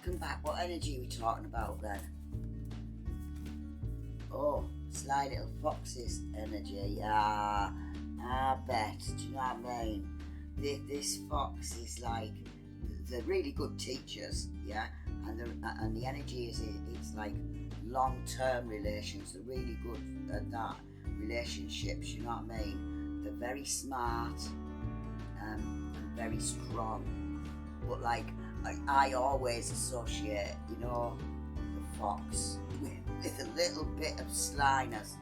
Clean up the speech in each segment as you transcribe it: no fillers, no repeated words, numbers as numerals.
welcome back. What energy are we talking about then? Oh, sly little foxes energy. I bet. Do you know what I mean? This fox is like, they're really good teachers, yeah? And the energy is, it's like long-term relations. They're really good at that. Relationships, you know what I mean? They're very smart and very strong. But like, I always associate, you know, the fox with a little bit of slyness.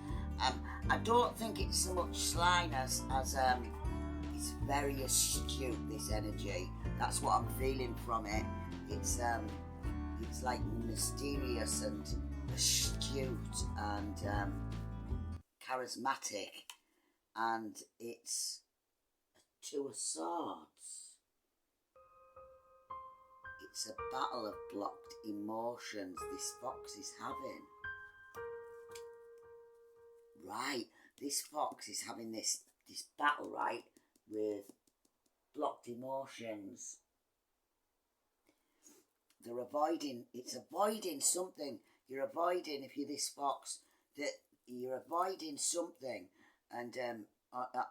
I don't think it's so much slyness as it's very astute, this energy. That's what I'm feeling from it. It's like mysterious and astute and charismatic, and it's a two of swords. It's a battle of blocked emotions this fox is having. Right, this fox is having this battle, right, with blocked emotions. It's avoiding something. You're avoiding, if you're this fox, that you're avoiding something, and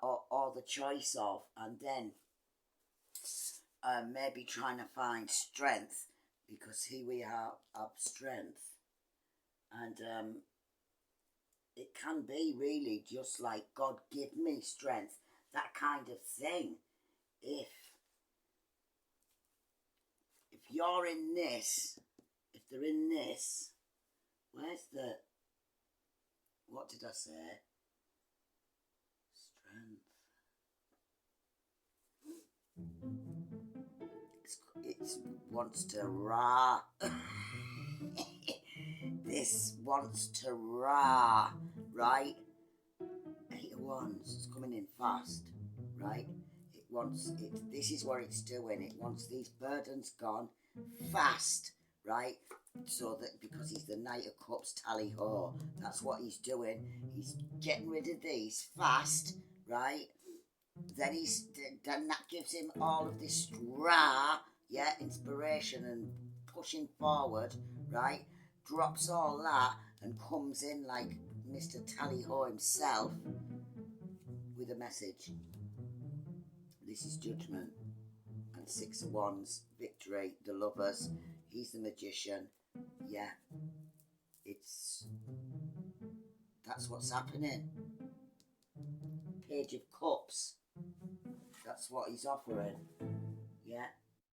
or the choice of, and then maybe trying to find strength, because here we have strength, and it can be really just like, God give me strength, that kind of thing. If you're in this, if they're in this, where's the, what did I say? Strength. It wants to Raaaarr. This wants to Raaaarr, right? 8 of Wands, it's coming in fast, right? This is what it's doing. It wants these burdens gone fast, right? So that, because he's the Knight of Cups, tally ho, that's what he's doing. He's getting rid of these fast, right? Then that gives him all of this Raaaarr, yeah, inspiration and pushing forward, right? Drops all that and comes in like Mr. Tally-ho himself with a message. This is Judgment. And 6 of Wands, victory, the Lovers. He's the Magician. Yeah. That's what's happening. Page of Cups. That's what he's offering. Yeah.